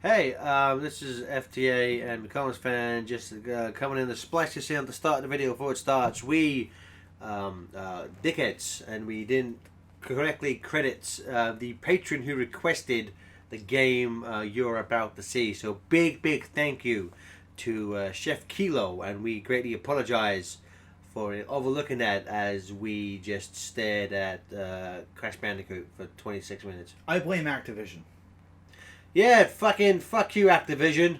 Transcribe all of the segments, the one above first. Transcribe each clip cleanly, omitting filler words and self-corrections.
Hey, this is FTA and McCollum's fan. Just coming in the splash to say at the start of the video before it starts. We dickheads, and we didn't correctly credit the patron who requested the game you're about to see. So big thank you to Chef Kilo, and we greatly apologize for overlooking that as we just stared at Crash Bandicoot for 26 minutes. I blame Activision. Yeah, fucking fuck you, Activision.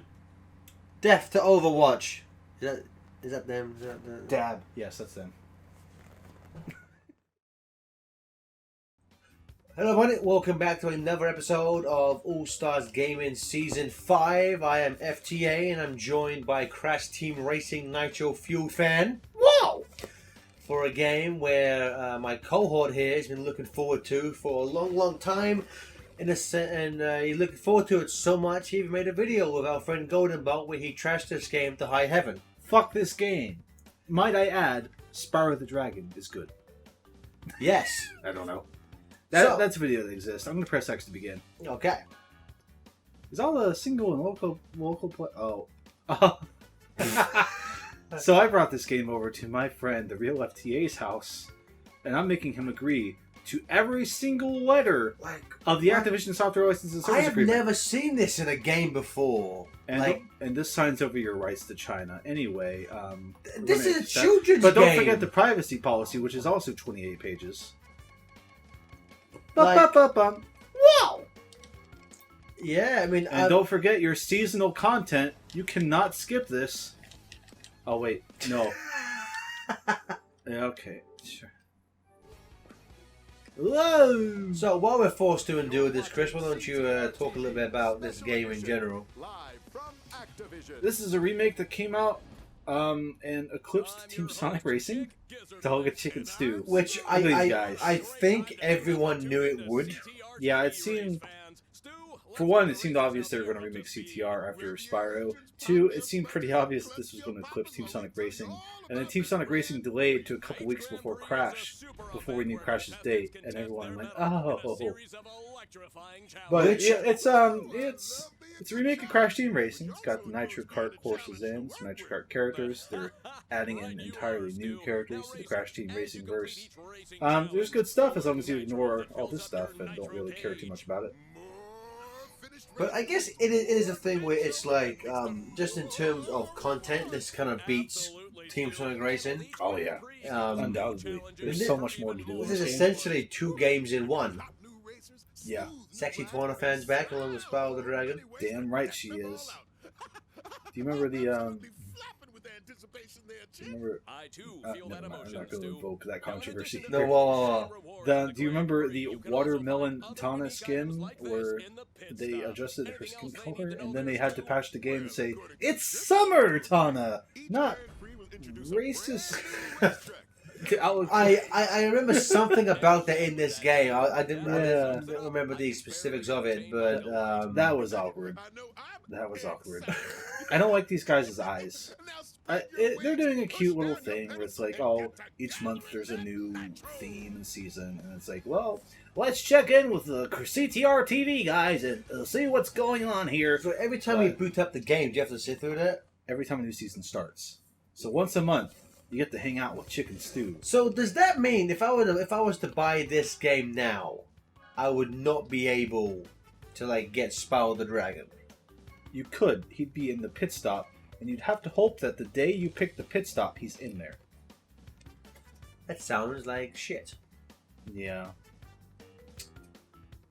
Death to Overwatch. Is that them? Is that them? Dab. Yes, that's them. Hello, everybody. Welcome back to another episode of All Stars Gaming Season 5. I am FTA and I'm joined by Crash Team Racing Nitro Fuel Fan. Wow! For a game where my cohort here has been looking forward to for a long time. And he's looking forward to it so much, he even made a video with our friend Golden Bolt where he trashed this game to high heaven. Fuck this game. Might I add, Spyro the Dragon is good. Yes. I don't know. So- That's a video that exists. I'm gonna press X to begin. Okay. Is all the single and local play? Oh. So I brought this game over to my friend, the real FTA's house, and I'm making him agree to every single letter of the Activision Software License and I Service have Agreement. never seen this in a game before. And this signs over your rights to China. Anyway, This is a that. children's But don't game. forget the privacy policy, which is also 28 pages. Like- Bum. Wow! Yeah, I mean... And don't forget your seasonal content. You cannot skip this. Oh, wait. No. Yeah, okay. Sure. Whoa! So, while we're forced to endure this, Chris, why don't you talk a little bit about this game in general? This is a remake that came out and eclipsed Team Sonic Racing. Dog and Chicken Stew. Which Look at these guys. I think everyone knew it would. Yeah, it seemed... For one, it seemed obvious they were going to remake CTR after Spyro. Two, it seemed pretty obvious that this was going to eclipse Team Sonic Racing. And then Team Sonic Racing delayed to a couple weeks before Crash, before we knew Crash's date, and everyone went, oh. But it's a remake of Crash Team Racing. It's got the Nitro Kart courses in, some Nitro Kart characters. They're adding in entirely new characters to the Crash Team Racing verse. There's good stuff as long as you ignore all this stuff and don't really care too much about it. But I guess it is a thing where it's like, just in terms of content, this kind of beats Team Sonic Racing. Oh yeah, undoubtedly. There's so much more to do with This is this game. essentially two games in one. Yeah, Sexy Tawana fans back along with Spyro the Dragon. damn right she is. Do you remember the do you remember? Never mind, I'm not going to invoke that controversy. No, Do you remember the watermelon Tana skin where they adjusted her skin color and then they had to patch the game and say it's summer Tana, not racist? I remember something about that in this game. I didn't remember the specifics of it, but that was awkward. That was awkward. I don't like these guys' eyes. They're doing a cute little thing where it's like, oh, each month there's a new theme and season, and it's like, well, let's check in with the CTR TV guys and see what's going on here. So every time you boot up the game, do you have to sit through that? Every time a new season starts. So once a month, you get to hang out with Chicken Stew. So does that mean if I was to buy this game now, I would not be able to get Spyro the Dragon? You could. He'd be in the pit stop, and you'd have to hope that the day you pick the pit stop, he's in there. That sounds like shit. Yeah.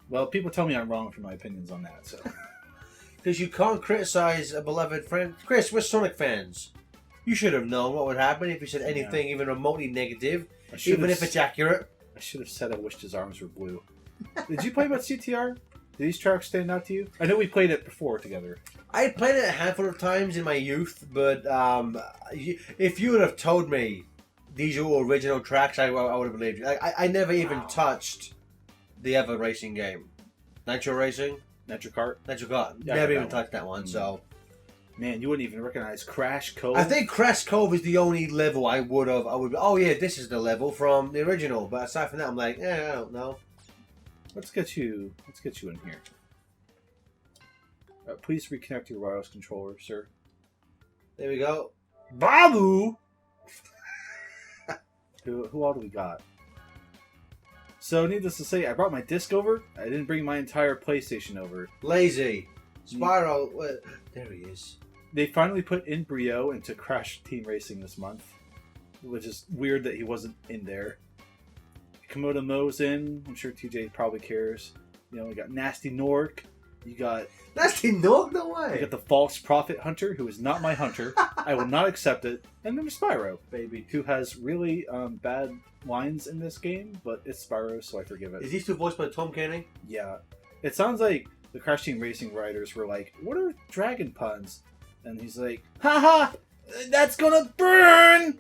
Well, people tell me I'm wrong for my opinions on that, so... Because you can't criticize a beloved friend. Chris, we're Sonic fans. You should have known what would happen if you said anything even remotely negative, even if it's accurate. I should have said I wished his arms were blue. Did you play about CTR? Did these tracks stand out to you? I know we played it before together. I had played it a handful of times in my youth, but if you would have told me these are all original tracks, I would have believed you. I never even touched the other racing game. Nitro Racing? Nitro Kart? Nitro Kart. Yeah, Never even one. touched that one, so... Man, you wouldn't even recognize Crash Cove. I think Crash Cove is the only level I would oh yeah, this is the level from the original, but aside from that, I'm like, I don't know. Let's get you in here. Please reconnect your wireless controller, sir. There we go. Babu! Who all do we got? So, needless to say, I brought my disc over. I didn't bring my entire PlayStation over. Lazy. Spyro. There he is. They finally put Embryo into Crash Team Racing this month, which is weird that he wasn't in there. Komodo Mo's in. I'm sure TJ probably cares. You know, we got Nasty Nork. You got Nasty Nork, no way. You got the False Prophet Hunter, who is not my hunter. I will not accept it. And then there's Spyro, Baby. who has really bad lines in this game, but it's Spyro, so I forgive it. Is he still voiced by Tom Kenny? Yeah. It sounds like the Crash Team Racing writers were like, what are dragon puns? And he's like, haha, that's gonna burn!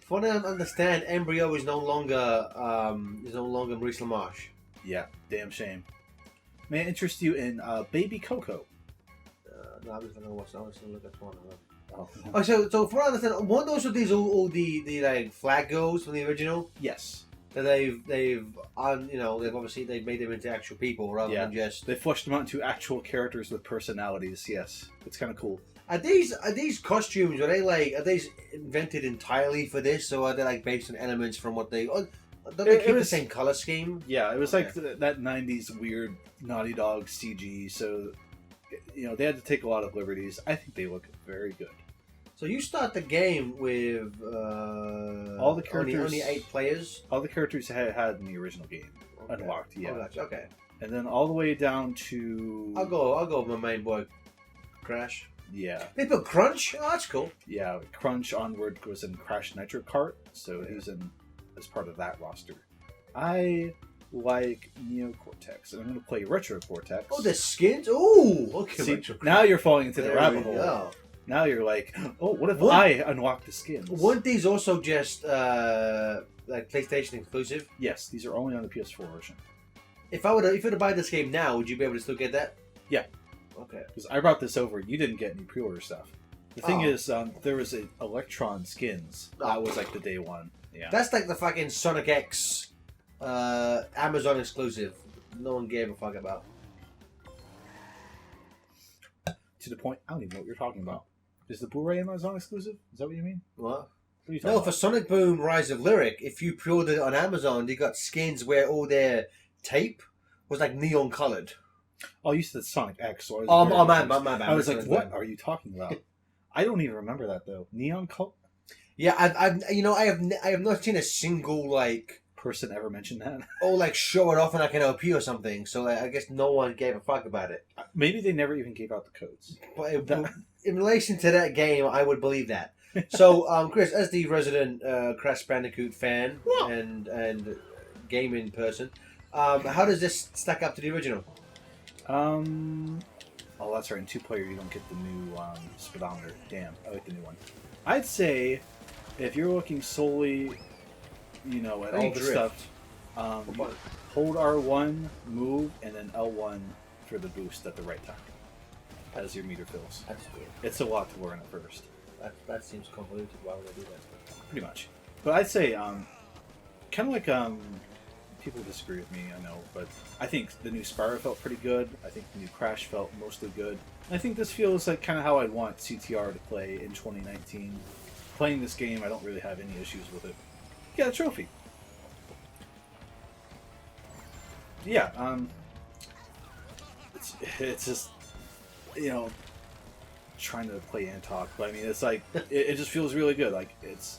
From what I understand, Embryo is no longer Maurice LaMarche. Yeah, damn shame. May I interest you in Baby Coco? No, I'm just gonna watch that. I'm just gonna look at one of them. Oh, So for what I understand, one of those are these all the like flag girls from the original yes. that they've obviously they've made them into actual people rather than just. They fleshed them out into actual characters with personalities. Yes, it's kind of cool. Are these costumes? Are they invented entirely for this, or are they like based on elements from what they? Don't they keep the same color scheme? Yeah, it was like that '90s weird Naughty Dog CG. So, they had to take a lot of liberties. I think they look very good. So you start the game with all the characters, only 8 players. All the characters had in the original game unlocked. Yeah. Oh, gotcha. Okay. And then all the way down to. I'll go with my main boy, Crash. Yeah. They put Crunch. Oh, that's cool. Yeah, Crunch onward was in Crash Nitro Kart, so he's in as part of that roster. I like Neo Cortex, and I'm going to play Retro Cortex. Oh, the skins. Ooh, okay. See, now you're falling into the rabbit hole. Go. Now you're like, oh, what if I unlock the skins? Weren't these also just like PlayStation exclusive? Yes, these are only on the PS4 version. If you were to buy this game now, would you be able to still get that? Yeah. Okay. Because I brought this over, you didn't get any pre-order stuff. The thing is, there was a Electron skins. That was like the day one. Yeah. That's like the fucking Sonic X Amazon exclusive. No one gave a fuck about. To the point, I don't even know what you're talking about. Is the Blu-ray Amazon exclusive? Is that what you mean? What? What are you talking No, about? for Sonic Boom Rise of Lyric, if you pre-ordered it on Amazon, they got skins where all their tape was like neon coloured. Oh, you said Sonic X. So my bad. I was like, what are you talking about? I don't even remember that though. Neon color. Yeah, I have not seen a single like Person ever mentioned that? or like show it off in like an LP or something. So like, I guess no one gave a fuck about it. Maybe they never even gave out the codes. But in relation to that game, I would believe that. So, Chris, as the resident Crash Bandicoot fan and gaming person, how does this stack up to the original? Oh, that's right. In 2-player, you don't get the new speedometer. Damn, I like the new one. I'd say if you're looking solely, at all the stuff, hold R1, move, and then L1 for the boost at the right time as your meter fills. That's weird. It's a lot to learn at first. That seems convoluted. Why would I do that? Pretty much. But I'd say, kind of like, people disagree with me, I know, but I think the new Spyro felt pretty good. I think the new Crash felt mostly good. I think this feels like kind of how I'd want CTR to play in 2019. Playing this game, I don't really have any issues with it. Yeah, a trophy. Yeah, it's just, trying to play and talk, but I mean, it's like, it just feels really good. Like, it's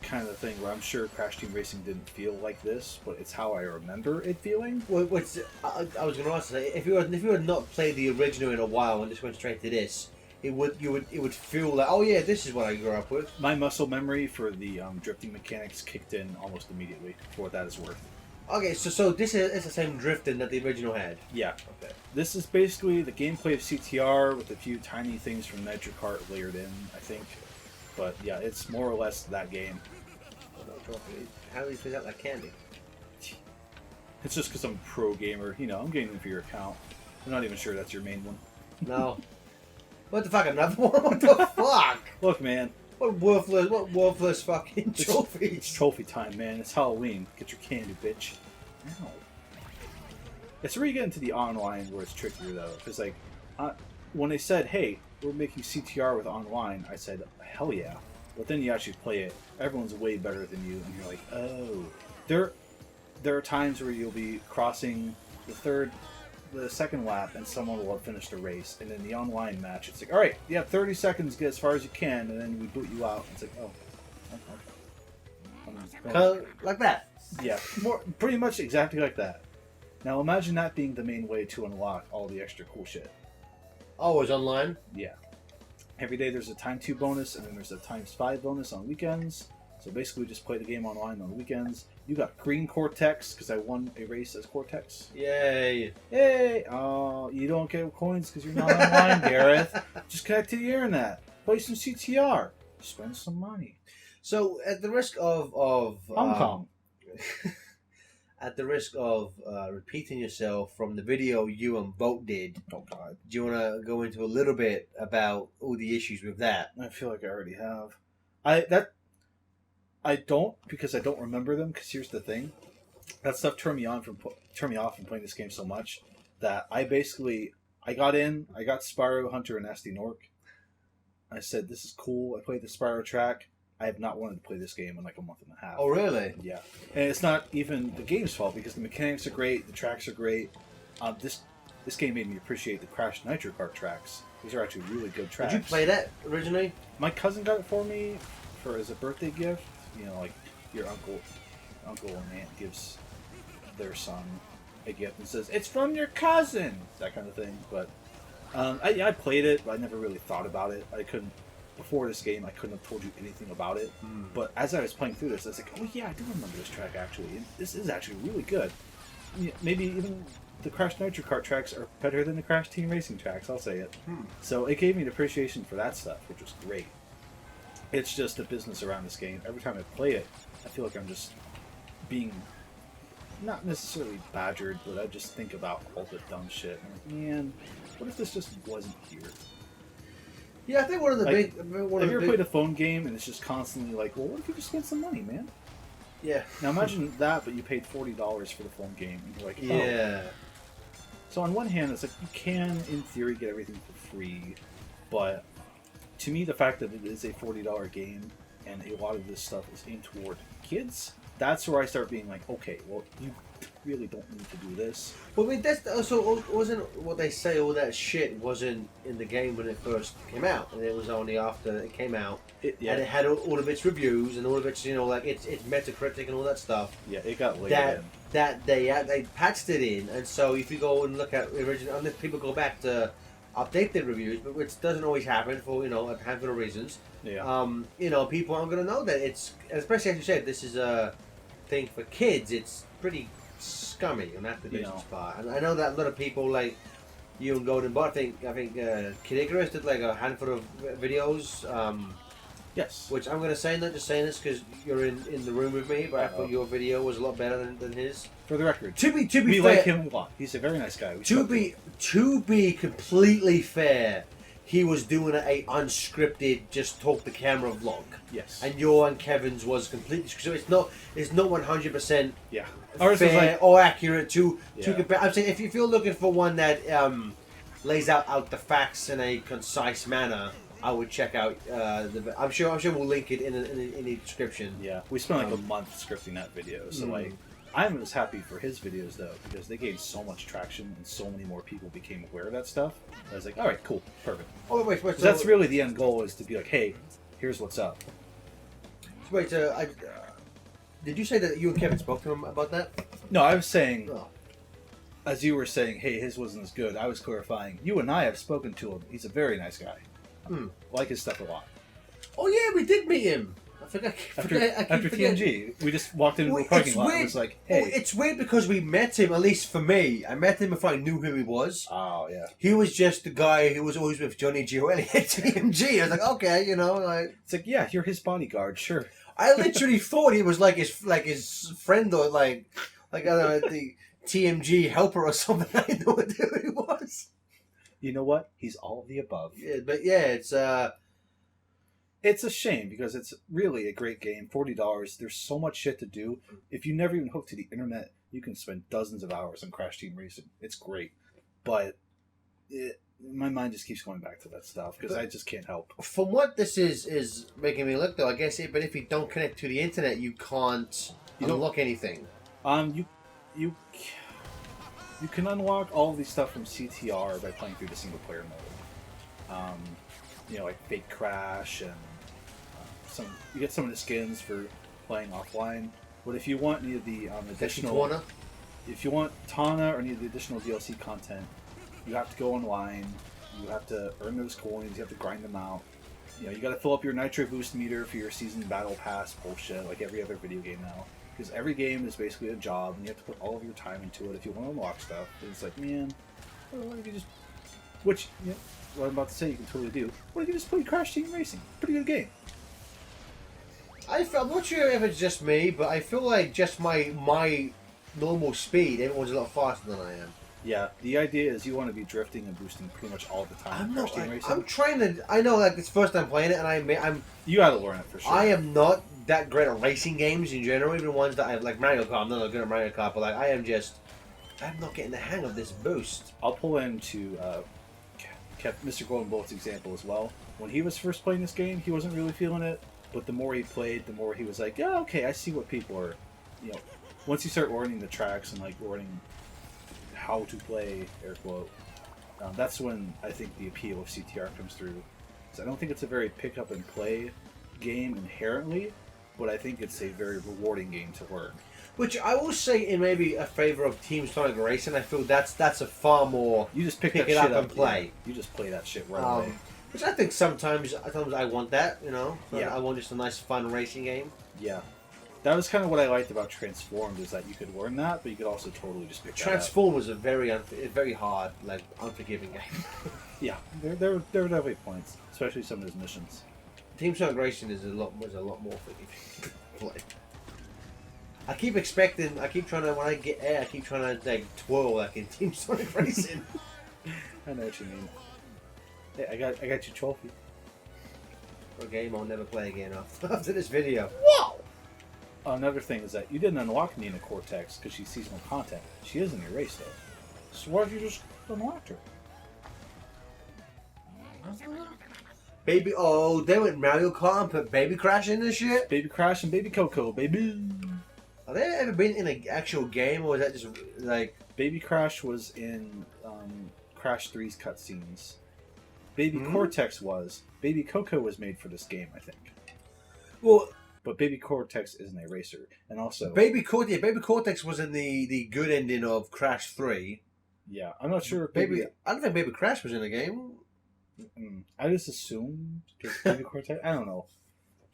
kind of the thing where I'm sure Crash Team Racing didn't feel like this, but it's how I remember it feeling. Well, I was going to ask, if you had not played the original in a while and just went straight to this, it would feel like, oh yeah, this is what I grew up with. My muscle memory for the drifting mechanics kicked in almost immediately, for what that is worth. Okay, so this is the same drifting that the original had. Yeah. Okay. This is basically the gameplay of CTR with a few tiny things from Nitro Kart layered in, I think. But yeah, it's more or less that game. How do you figure out like candy? It's just because I'm a pro gamer. I'm gaming for your account. I'm not even sure that's your main one. No. What the fuck? Another one? What the fuck? Look, man. What worthless fucking trophies? It's trophy time, man. It's Halloween. Get your candy, bitch. Ow. It's where you get into the online where it's trickier, though. Because, like, When they said, "Hey, we're making CTR with online," I said, "Hell yeah!" But then you actually play it. Everyone's way better than you, and you're like, "Oh." There are times where you'll be crossing the second lap, and someone will have finished a race, and in the online match, it's like, "All right, you have 30 seconds to get as far as you can," and then we boot you out. It's like, "Oh, okay." Like that. Yeah, pretty much exactly like that. Now imagine that being the main way to unlock all the extra cool shit. Always online. Yeah. Every day there's a times 2 bonus, and then there's a times 5 bonus on weekends. So basically, just play the game online on the weekends. You got green Cortex because I won a race as Cortex. Yay! Yay! Oh, you don't get coins because you're not online, Gareth. Just connect to the internet. Play some CTR. Spend some money. So, at the risk of Hong Kong. at the risk of repeating yourself from the video you and Boat did, Oh God! do you want to go into a little bit about all the issues with that? I feel like I already have. I don't, because I don't remember them. Because here's the thing, that stuff turned me off from playing this game so much that I got in. I got Spyro, Hunter, and Nasty Nork. I said, "This is cool." I played the Spyro track. I have not wanted to play this game in like a month and a half. Oh, really? Yeah, and it's not even the game's fault because the mechanics are great, the tracks are great. This game made me appreciate the Crash Nitro Kart tracks. These are actually really good tracks. Did you play that originally? My cousin got it for me as a birthday gift. You know, like your uncle and aunt gives their son a gift and says, "It's from your cousin," that kind of thing. But I played it, but I never really thought about it. Before this game, I couldn't have told you anything about it. But as I was playing through this, I was like, "Oh yeah, I do remember this track actually. And this is actually really good." Maybe even the Crash Nitro Kart tracks are better than the Crash Team Racing tracks. I'll say it. So it gave me an appreciation for that stuff, which was great. It's just the business around this game. Every time I play it, I feel like I'm just being not necessarily badgered, but I just think about all the dumb shit. I'm like, man, what if this just wasn't here? Yeah, I think one of the Like, big. Have you ever played a phone game and it's just constantly like, well, what if you just spent some money, man? Yeah. Now imagine that, but you paid $40 for the phone game, and you're like, oh. Yeah. So on one hand, it's like you can, in theory, get everything for free, but to me, the fact that it is a $40 game and a lot of this stuff is aimed toward kids, that's where I start being like, okay, well, you really don't need to do this. Well, I mean, that's also wasn't what they say. All that shit wasn't in the game when it first came out, and it was only after it came out, and it had all of its reviews and all of its, like it's Metacritic and all that stuff. Yeah, it got laid in. That they patched it in, and so if you go and look at the original, and if people go back to update their reviews, but which doesn't always happen for a handful of reasons. Yeah. People aren't going to know that it's, especially as you said, this is a thing for kids. It's pretty scummy on Activision's part, and I know that a lot of people like you and Golden Bot. I think Kid Icarus did like a handful of videos. Yes. Which I'm going to say, not just saying this because you're in the room with me, but I thought your video was a lot better than his. For the record, to be we fair, like him a lot. He's a very nice guy. To be completely fair, he was doing a unscripted, just talk the camera vlog. Yes. And your and Kevin's was completely, so it's not 100%. Yeah. Fair or accurate to compare. I'm saying if you're looking for one that lays out the facts in a concise manner, I would check out. I'm sure we'll link it in the description. Yeah, we spent like a month scripting that video, so like I'm as happy for his videos though because they gained so much traction and so many more people became aware of that stuff. I was like, all right, cool, perfect. Oh wait, so that's really the end goal is to be like, hey, here's what's up. So wait, did you say that you and Kevin spoke to him about that? No, I was saying, as you were saying, hey, his wasn't as good. I was clarifying. You and I have spoken to him. He's a very nice guy. Like his stuff a lot. Oh yeah, we did meet him. I forgot. After TNG, we just walked into the parking lot and it was like, hey. It's weird because we met him, at least for me. I met him before I knew who he was. Oh, yeah. He was just the guy who was always with Johnny Gioeli at TNG. I was like, okay, It's like, yeah, you're his bodyguard, sure. I literally thought he was like his friend or like I don't know, the TMG helper or something. I had no idea who he was. You know what? He's all of the above. Yeah, but yeah, it's a shame because it's really a great game. $40. There's so much shit to do. If you never even hooked to the internet, you can spend dozens of hours on Crash Team Racing. It's great, but my mind just keeps going back to that stuff because I just can't help. From what this is making me look, though, I guess, but if you don't connect to the internet, you can't unlock anything. You can unlock all of these stuff from CTR by playing through the single player mode. Like Fake Crash and you get some of the skins for playing offline. But if you want any of the additional, if you want Tana or any of the additional DLC content, you have to go online. You have to earn those coins. You have to grind them out. You got to fill up your Nitro Boost meter for your season battle pass bullshit, like every other video game now. Because every game is basically a job, and you have to put all of your time into it if you want to unlock stuff. And it's like, man, what if you just... Which, what I'm about to say you can totally do. What if you just play Crash Team Racing? Pretty good game. I'm not sure if it's just me, but I feel like just my normal speed, everyone's a lot faster than I am. Yeah, the idea is you want to be drifting and boosting pretty much all the time. I'm trying to... I know, like, it's the first time playing it, and I'm... You gotta learn it for sure. I am not that great at racing games in general, even ones that I like Mario Kart. I'm not good at Mario Kart, but like I'm not getting the hang of this boost. I'll pull into Mr. Golden Bullet's example as well. When he was first playing this game, he wasn't really feeling it, but the more he played, the more he was like, yeah, okay, I see what people are, once you start learning the tracks and like learning how to play, air quote, that's when I think the appeal of CTR comes through. So I don't think it's a very pick up and play game inherently, but I think it's a very rewarding game to learn. Which I will say in maybe a favor of Team Sonic Racing, I feel that's a far more you just pick it shit up and play. Yeah. You just play that shit right away. Which I think sometimes I want that, Yeah. I want just a nice fun racing game. Yeah. That was kind of what I liked about Transformed, is that you could learn that, but you could also totally just pick Transformed was a very hard, like unforgiving game. Yeah, there were definitely points, especially some of his missions. Team Sonic Racing was a lot more forgiving to play. I keep trying to, when I get air, I keep trying to like twirl like in Team Sonic Racing. I know what you mean. Hey, I got your trophy. For a game I'll never play again after this video. Wow! Another thing is that you didn't unlock Nina Cortex because she's seasonal content. She is in your race though. So why did you just unlock her? Baby, they went Mario Kart and put Baby Crash in this shit? Baby Crash and Baby Coco, baby! Have they ever been in an actual game, or is that just, like... Baby Crash was in Crash 3's cutscenes. Baby Cortex was. Baby Coco was made for this game, I think. Well... But Baby Cortex isn't a racer. And also... Baby Cortex was in the good ending of Crash 3. Yeah, I'm not sure I don't think Baby Crash was in the game. I just assumed Baby Cortex. I don't know.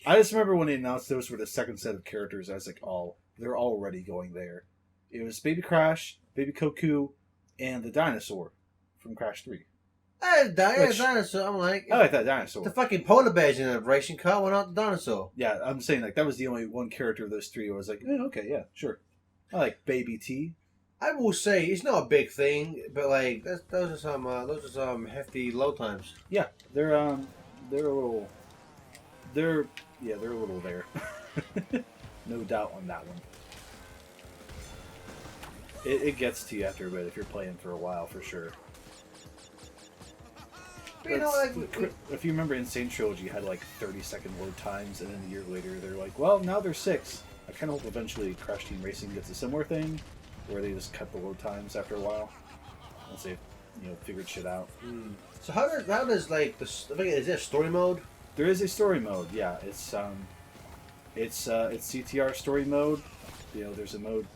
I just remember when they announced those were the second set of characters. I was like, "Oh, they're already going there." It was Baby Crash, Baby Coco, and the dinosaur from Crash 3. Dinosaur. I'm like, I like that dinosaur. The fucking polar bears in a racing car. Why not the dinosaur? Yeah, I'm saying like that was the only one character of those three. I was like, okay, yeah, sure. I like Baby T. I will say it's not a big thing, but like those are some hefty load times. Yeah, they're a little there. No doubt on that one. It gets to you after a bit if you're playing for a while, for sure. But, if you remember, Insane Trilogy had like 30-second load times, and then a year later they're like, well, now they're 6. I kind of hope eventually Crash Team Racing gets a similar thing, where they just cut the load times after a while once they've figured shit out. So how does like is there a story mode? There is a story mode. Yeah, it's CTR story mode. There's a mode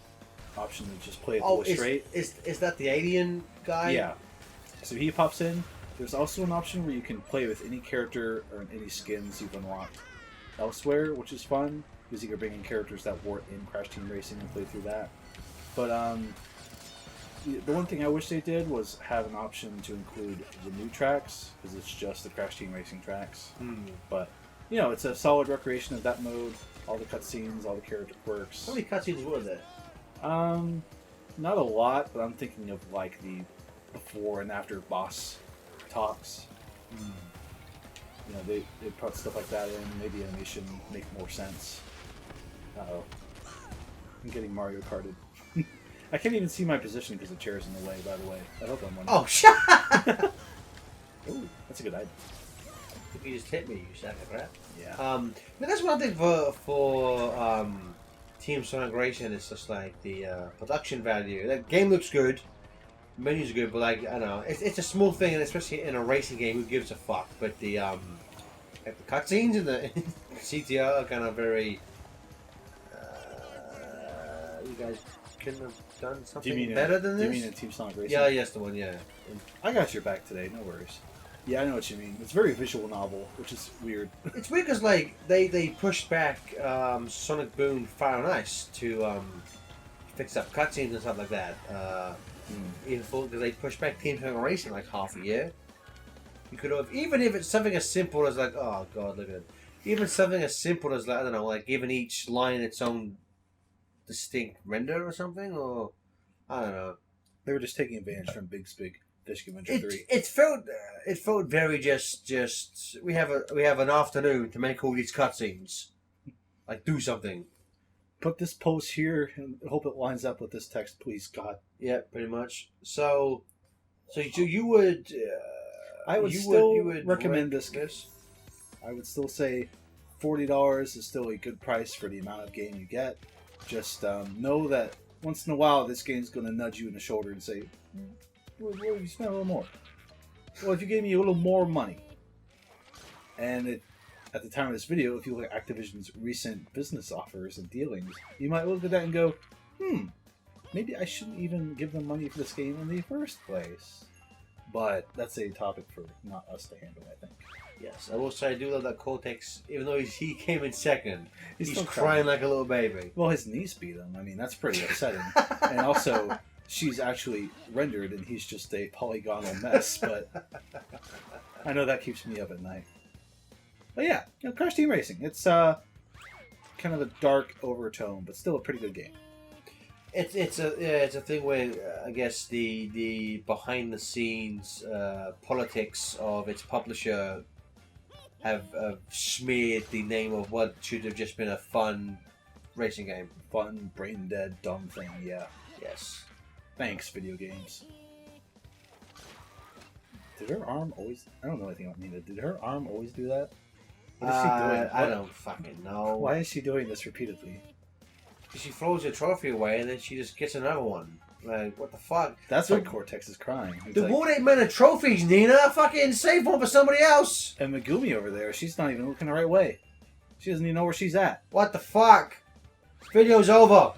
option to just play it straight. Is that the alien guy? Yeah. So he pops in. There's also an option where you can play with any character or any skins you've unlocked elsewhere, which is fun because you can bring in characters that weren't in Crash Team Racing and play through that. But the one thing I wish they did was have an option to include the new tracks, because it's just the Crash Team Racing tracks. But it's a solid recreation of that mode. All the cutscenes, all the character quirks. How many cutscenes were there? Not a lot, but I'm thinking of like the before and after boss talks. They put stuff like that in. Maybe animation make more sense. Uh-oh. I'm getting Mario Karted. I can't even see my position because the chair's in the way, by the way. I hope I'm wondering. Oh, shut a good item. You just hit me, you sack of crap. Yeah. But that's one thing for Team Sonic Racing. It's just like the production value. The game looks good, menus are good, but like I don't know, it's a small thing, and especially in a racing game, who gives a fuck? But the like the cutscenes in the CTR are kind of very. You guys couldn't have done something better than this. Do you mean in Team Sonic Racing? Yeah, yes, the one, yeah. I got your back today. No worries. Yeah, I know what you mean. It's very visual novel, which is weird. It's weird because like they pushed back Sonic Boom Fire and Ice to fix up cutscenes and stuff like that. Even because they pushed back Team Sonic Racing like half a year. You could have, even if it's something as simple as like, oh god, look at it. Even something as simple as like, I don't know, like giving each line its own distinct render or something, or I don't know. They were just taking advantage from Big Spig Fish Adventure 3. It felt very just we have an afternoon to make all these cutscenes. Like do something. Put this post here and hope it lines up with this text, please God. Yeah, pretty much. So you would I would still recommend this. I would still say $40 is still a good price for the amount of game you get. Just know that once in a while this game's going to nudge you in the shoulder and say, well, what if you spent a little more? Well, if you gave me a little more money. And at the time of this video, if you look at Activision's recent business offers and dealings, you might look at that and go, maybe I shouldn't even give them money for this game in the first place. But that's a topic for not us to handle, I think. Yes, I will say I do love that Cortex, even though he came in second. He's still crying like a little baby. Well, his niece beat him. I mean, that's pretty upsetting. And also, she's actually rendered and he's just a polygonal mess, but I know that keeps me up at night. But yeah, Crash Team Racing. It's kind of a dark overtone, but still a pretty good game. It's a thing where I guess the behind the scenes politics of its publisher have smeared the name of what should have just been a fun racing game. Fun, brain dead, dumb thing. Yeah. Yes. Thanks, video games. Did her arm always? I don't know anything about Nina. Did her arm always do that? What is she doing? I don't fucking know. Why is she doing this repeatedly? She throws her trophy away and then she just gets another one. Like, what the fuck? That's why Cortex is crying. The world ain't meant of trophies, Nina. Fucking save one for somebody else. And Megumi over there, she's not even looking the right way. She doesn't even know where she's at. What the fuck? This video's over.